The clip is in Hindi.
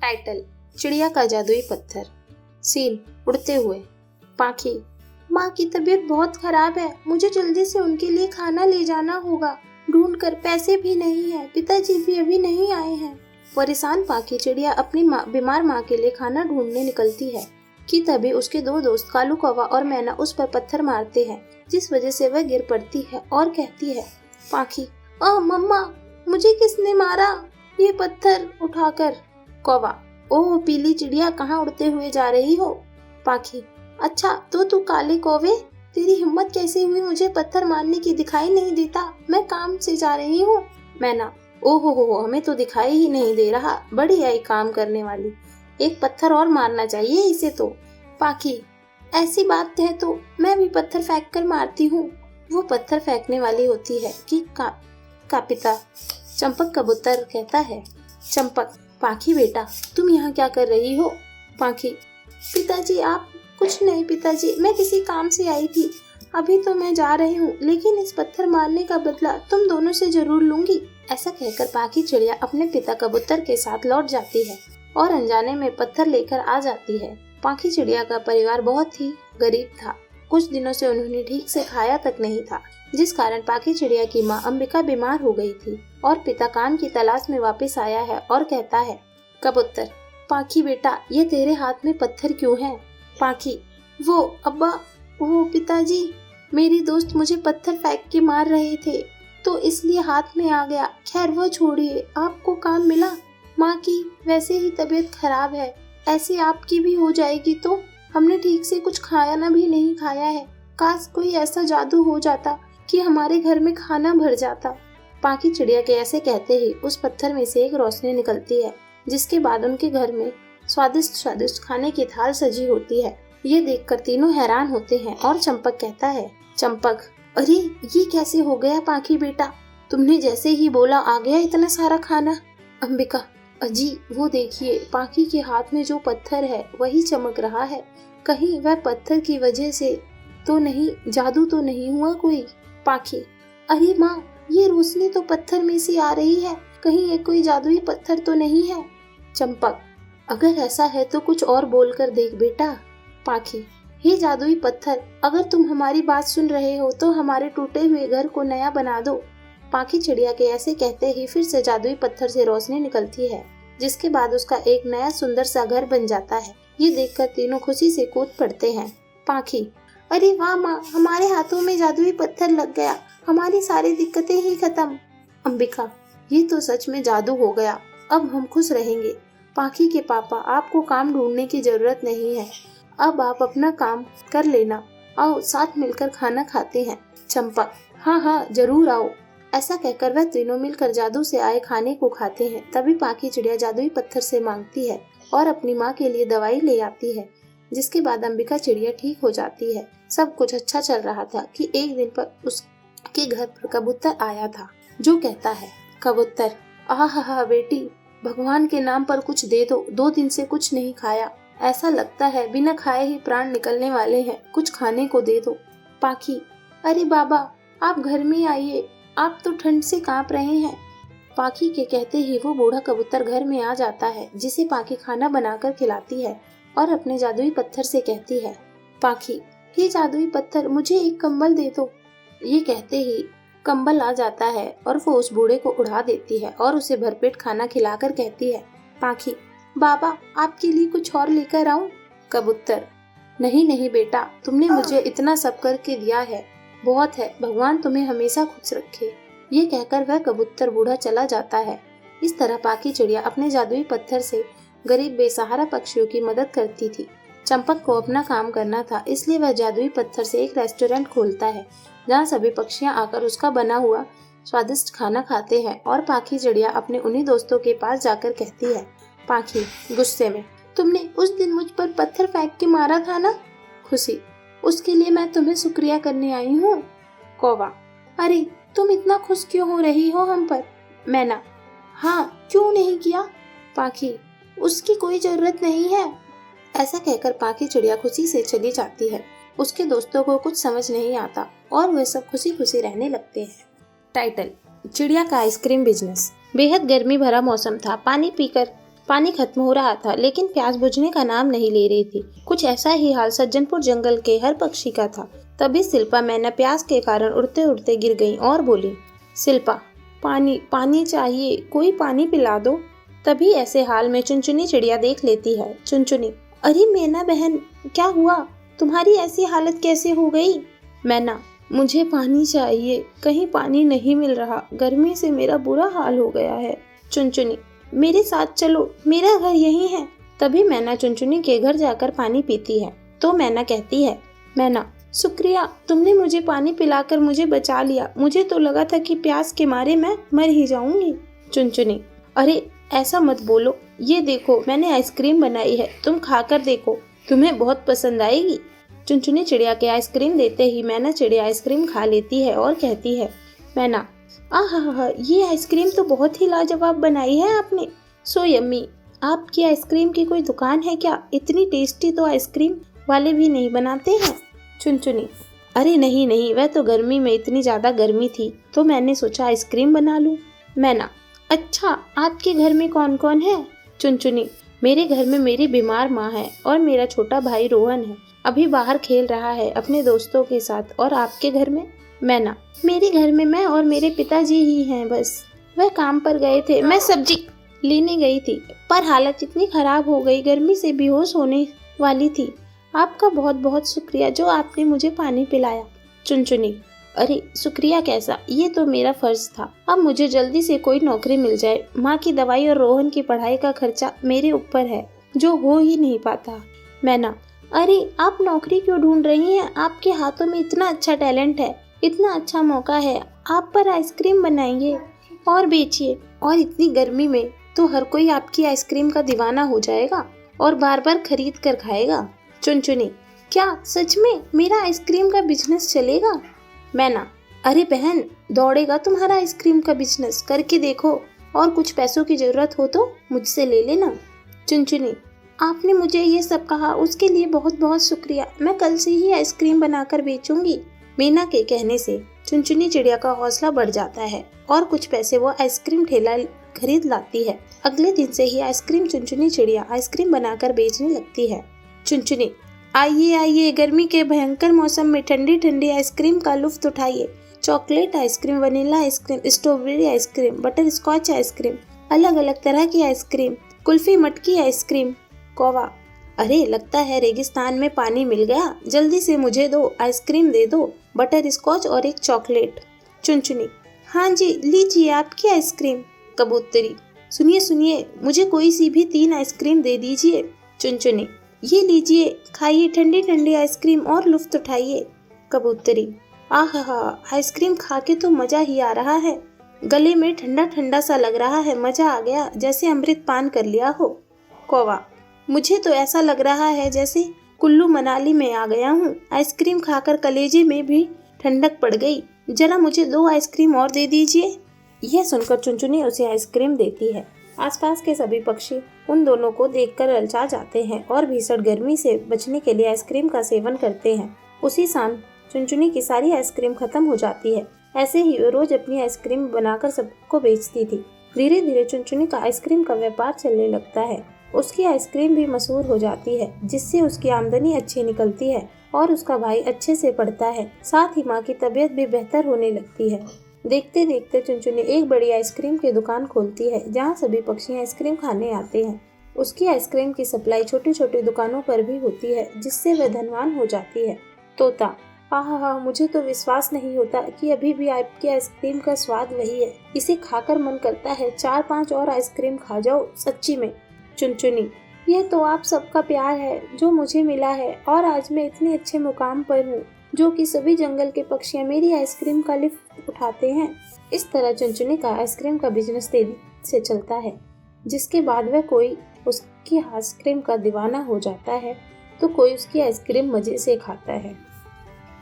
टाइटल: चिड़िया का जादुई पत्थर। सीन: उड़ते हुए। पाखी: माँ की तबीयत बहुत खराब है, मुझे जल्दी से उनके लिए खाना ले जाना होगा। ढूंढ कर, पैसे भी नहीं है, पिताजी भी अभी नहीं आए हैं। परेशान पाखी चिड़िया अपनी बीमार माँ के लिए खाना ढूंढने निकलती है कि तभी उसके दो दोस्त कालू कौवा और मैना उस पर पत्थर मारते हैं, जिस वजह से वह गिर पड़ती है और कहती है: पाखी: मम्मा, मुझे किसने मारा ये पत्थर उठाकर? कौवा: ओह पीली चिड़िया, कहाँ उड़ते हुए जा रही हो? पाखी: अच्छा, तो तू काले कौवे, तेरी हिम्मत कैसे हुई मुझे पत्थर मारने की? दिखाई नहीं देता, मैं काम से जा रही हूँ। मैना: ओहो, हमें तो दिखाई ही नहीं दे रहा, बड़ी आई काम करने वाली, एक पत्थर और मारना चाहिए इसे तो। पाखी: ऐसी बात है तो मैं भी पत्थर फेंक कर मारती हूँ। वो पत्थर फेंकने वाली होती है कि का पिता चंपक कबूतर कहता है: चंपक: पाखी बेटा, तुम यहाँ क्या कर रही हो? पाखी: पिताजी आप? कुछ नहीं पिताजी, मैं किसी काम से आई थी, अभी तो मैं जा रही हूँ, लेकिन इस पत्थर मारने का बदला तुम दोनों से जरूर लूंगी। ऐसा कहकर पाखी चिड़िया अपने पिता कबूतर के साथ लौट जाती है और अनजाने में पत्थर लेकर आ जाती है। पाखी चिड़िया का परिवार बहुत ही गरीब था। कुछ दिनों से उन्होंने ठीक से खाया तक नहीं था, जिस कारण पाखी चिड़िया की माँ अंबिका बीमार हो गई थी और पिता काम की तलाश में वापस आया है और कहता है: कबूतर: पाखी बेटा, ये तेरे हाथ में पत्थर क्यों है? पाखी: वो अब्बा, वो पिताजी, मेरी दोस्त मुझे पत्थर फेंक के मार रहे थे तो इसलिए हाथ में आ गया। खैर वो छोड़िए, आपको काम मिला? माँ की वैसे ही तबीयत खराब है, ऐसे आपकी भी हो जाएगी तो? हमने ठीक से कुछ खाया भी नहीं खाया है, काश कोई ऐसा जादू हो जाता कि हमारे घर में खाना भर जाता। पाखी चिड़िया के ऐसे कहते ही उस पत्थर में से एक रोशनी निकलती है, जिसके बाद उनके घर में स्वादिष्ट स्वादिष्ट खाने की थाल सजी होती है। ये देखकर तीनों हैरान होते हैं और चंपक कहता है: चंपक: अरे ये कैसे हो गया पाखी बेटा, तुमने जैसे ही बोला आ गया इतना सारा खाना। अंबिका: अजी वो देखिए, पाखी के हाथ में जो पत्थर है वही चमक रहा है, कहीं वह पत्थर की वजह से तो नहीं, जादू तो नहीं हुआ कोई? पाखी: अरे माँ, ये रोशनी तो पत्थर में से आ रही है, कहीं ये कोई जादुई पत्थर तो नहीं है? चंपक: अगर ऐसा है तो कुछ और बोल कर देख बेटा। पाखी: हे जादुई पत्थर, अगर तुम हमारी बात सुन रहे हो तो हमारे टूटे हुए घर को नया बना दो। पाखी चिड़िया के ऐसे कहते ही फिर से जादुई पत्थर से रोशनी निकलती है, जिसके बाद उसका एक नया सुंदर सा घर बन जाता है। ये देखकर तीनों खुशी से कूद पड़ते हैं। पाखी: अरे वाह माँ, हमारे हाथों में जादुई पत्थर लग गया, हमारी सारी दिक्कतें ही खत्म। अंबिका: ये तो सच में जादू हो गया, अब हम खुश रहेंगे। पाखी के पापा, आपको काम ढूंढने की जरूरत नहीं है, अब आप अपना काम कर लेना, आओ साथ मिलकर खाना खाते हैं। चंपक: हाँ जरूर आओ। ऐसा कहकर वह तीनों मिलकर जादू से आए खाने को खाते हैं। तभी पाखी चिड़िया जादुई पत्थर से मांगती है और अपनी माँ के लिए दवाई ले आती है, जिसके बाद अंबिका चिड़िया ठीक हो जाती है। सब कुछ अच्छा चल रहा था कि एक दिन पर उसके घर पर कबूतर आया था, जो कहता है: कबूतर: आहा बेटी, भगवान के नाम पर कुछ दे दो, 2 दिन से कुछ नहीं खाया, ऐसा लगता है बिना खाए ही प्राण निकलने वाले हैं, कुछ खाने को दे दो। पाखी: अरे बाबा, आप घर में आइए, आप तो ठंड से कांप रहे हैं। पाखी के कहते ही वो बूढ़ा कबूतर घर में आ जाता है, जिसे पाखी खाना बनाकर खिलाती है और अपने जादुई पत्थर से कहती है: पाखी, हे जादुई पत्थर, मुझे एक कंबल दे दो। ये कहते ही कंबल आ जाता है और वो उस बूढ़े को उड़ा देती है और उसे भरपेट खाना खिलाकर कहती है: पाखी, बाबा आपके लिए कुछ और लेकर आऊं? कबूतर: नहीं बेटा, तुमने मुझे इतना सब करके दिया है, बहुत है, भगवान तुम्हें हमेशा खुश रखे। ये कहकर वह कबूतर बूढ़ा चला जाता है। इस तरह पाखी चिड़िया अपने जादुई पत्थर से गरीब बेसहारा पक्षियों की मदद करती थी। चंपक को अपना काम करना था, इसलिए वह जादुई पत्थर से एक रेस्टोरेंट खोलता है, जहाँ सभी पक्षियाँ आकर उसका बना हुआ स्वादिष्ट खाना खाते हैं। और पाखी चिड़िया अपने उन्हीं दोस्तों के पास जाकर कहती है: पाखी गुस्से में: तुमने उस दिन मुझ पर पत्थर फेंक के मारा था ना? खुशी: उसके लिए मैं तुम्हें शुक्रिया करने आई हूँ। कौवा: अरे तुम इतना खुश क्यों हो रही हो हम पर? मैना: हाँ, क्यों नहीं किया? पाखी: उसकी कोई जरूरत नहीं है। ऐसा कहकर पाखी चिड़िया खुशी से चली जाती है। उसके दोस्तों को कुछ समझ नहीं आता और वे सब खुशी खुशी रहने लगते हैं। टाइटल: चिड़िया का आइसक्रीम बिजनेस। बेहद गर्मी भरा मौसम था। पानी पीकर पानी खत्म हो रहा था, लेकिन प्यास बुझने का नाम नहीं ले रही थी। कुछ ऐसा ही हाल सज्जनपुर जंगल के हर पक्षी का था। तभी शिल्पा मैना प्यास के कारण उड़ते उड़ते गिर गई और बोली, शिल्पा, पानी पानी चाहिए, कोई पानी पिला दो। तभी ऐसे हाल में चुनचुनी चिड़िया देख लेती है। चुनचुनी, अरे मैना बहन, क्या हुआ? तुम्हारी ऐसी हालत कैसे हो गई? मैना, मुझे पानी चाहिए, कहीं पानी नहीं मिल रहा, गर्मी से मेरा बुरा हाल हो गया है। चुनचुनी, मेरे साथ चलो, मेरा घर यहीं है। तभी मैना चुनचुनी के घर जाकर पानी पीती है। तो मैना कहती है, मैना, शुक्रिया, तुमने मुझे पानी पिलाकर मुझे बचा लिया, मुझे तो लगा था कि प्यास के मारे मैं मर ही जाऊंगी। चुनचुनी, अरे ऐसा मत बोलो, ये देखो मैंने आइसक्रीम बनाई है, तुम खाकर देखो, तुम्हें बहुत पसंद आएगी। चुनचुनी चिड़िया के आइसक्रीम देते ही मैना चिड़िया आइसक्रीम खा लेती है और कहती है, मैना, आहा, ये आइसक्रीम तो बहुत ही लाजवाब बनाई है आपने, सो यम्मी। आपकी आइसक्रीम की कोई दुकान है क्या? इतनी टेस्टी तो आइसक्रीम वाले भी नहीं बनाते हैं। चुनचुनी, अरे नहीं, वह तो गर्मी में इतनी ज़्यादा गर्मी थी तो मैंने सोचा आइसक्रीम बना लूँ। मैना, अच्छा, आपके घर में कौन कौन है? चुनचुनी, मेरे घर में मेरी बीमार माँ है और मेरा छोटा भाई रोहन है, अभी बाहर खेल रहा है अपने दोस्तों के साथ। और आपके घर में? मैना, मेरे घर में मैं और मेरे पिताजी ही हैं बस, वह काम पर गए थे, मैं सब्जी लेने गई थी, पर हालत इतनी खराब हो गई, गर्मी से बेहोश होने वाली थी। आपका बहुत बहुत शुक्रिया जो आपने मुझे पानी पिलाया। चुनचुनी, अरे शुक्रिया कैसा, ये तो मेरा फर्ज था। अब मुझे जल्दी से कोई नौकरी मिल जाए, माँ की दवाई और रोहन की पढ़ाई का खर्चा मेरे ऊपर है, जो हो ही नहीं पाता। मैना, अरे आप नौकरी क्यों ढूंढ रही हैं? आपके हाथों में इतना अच्छा टैलेंट है, इतना अच्छा मौका है, आप पर आइसक्रीम बनाइए और बेचिए, और इतनी गर्मी में तो हर कोई आपकी आइसक्रीम का दीवाना हो जाएगा और बार बार खरीद कर खाएगा। चुनचुनी, क्या सच में मेरा आइसक्रीम का बिजनेस चलेगा? मैना, अरे बहन, दौड़ेगा तुम्हारा आइसक्रीम का बिजनेस, करके देखो, और कुछ पैसों की जरूरत हो तो मुझसे ले लेना। चुनचुनी, आपने मुझे ये सब कहा उसके लिए बहुत बहुत शुक्रिया, मैं कल से ही आइसक्रीम बनाकर बेचूंगी। मीना के कहने से चुनचुनी चिड़िया का हौसला बढ़ जाता है और कुछ पैसे वो आइसक्रीम ठेला खरीद लाती है। अगले दिन से ही आइसक्रीम चुनचुनी चिड़िया आइसक्रीम बनाकर बेचने लगती है। चुनचुनी, आइए आइए, गर्मी के भयंकर मौसम में ठंडी ठंडी आइसक्रीम का लुत्फ उठाइए। Chocolate ice cream, vanilla ice cream, strawberry ice cream, butter scotch ice cream, अलग अलग तरह की आइसक्रीम, कुल्फी मटकी आइसक्रीम। कौवा, अरे लगता है रेगिस्तान में पानी मिल गया, जल्दी से मुझे दो आइसक्रीम दे दो, बटर स्कॉच और एक चॉकलेट। चुनचुनी, हाँ जी, लीजिए आपकी आइसक्रीम। कबूतरी, सुनिए सुनिए, मुझे कोई सी भी 3 आइसक्रीम दे दीजिए। चुनचुनी, ये लीजिए, खाइए ठंडी ठंडी आइसक्रीम और लुत्फ उठाइए। कबूतरी, आहा, आइसक्रीम खा के तो मजा ही आ रहा है, गले में ठंडा ठंडा सा लग रहा है, मजा आ गया, जैसे अमृत पान कर लिया हो। कौवा, मुझे तो ऐसा लग रहा है जैसे कुल्लू मनाली में आ गया हूँ, आइसक्रीम खाकर कलेजे में भी ठंडक पड़ गई, जरा मुझे 2 आइसक्रीम और दे दीजिए। यह सुनकर चुनचुनी उसे आइसक्रीम देती है। आसपास के सभी पक्षी उन दोनों को देखकर ललचा जाते हैं और भीषण गर्मी से बचने के लिए आइसक्रीम का सेवन करते हैं। उसी शाम चुनचुनी की सारी आइसक्रीम खत्म हो जाती है। ऐसे ही वो रोज अपनी आइसक्रीम बनाकर सबको बेचती थी। धीरे धीरे चुनचुनी का आइसक्रीम का व्यापार चलने लगता है। उसकी आइसक्रीम भी मशहूर हो जाती है, जिससे उसकी आमदनी अच्छी निकलती है और उसका भाई अच्छे से पढ़ता है। साथ ही माँ की तबीयत भी बेहतर होने लगती है। देखते देखते चुनचुनी एक बड़ी आइसक्रीम की दुकान खोलती है, जहाँ सभी पक्षी आइसक्रीम खाने आते हैं। उसकी आइसक्रीम की सप्लाई छोटी छोटी दुकानों पर भी होती है, जिससे वह धनवान हो जाती है। तोता, आहा, मुझे तो विश्वास नहीं होता कि अभी भी आपकी आइसक्रीम का स्वाद वही है, इसे खाकर मन करता है 4-5 और आइसक्रीम खा जाओ, सच्ची में। चुनचुनी, यह तो आप सबका प्यार है जो मुझे मिला है, और आज मैं इतने अच्छे मुकाम पर हूँ जो कि सभी जंगल के पक्षियाँ मेरी आइसक्रीम का लुत्फ उठाते हैं। इस तरह चुनचुनी का आइसक्रीम का बिजनेस तेजी से चलता है, जिसके बाद वह कोई उसकी आइसक्रीम का दीवाना हो जाता है तो कोई उसकी आइसक्रीम मजे से खाता है।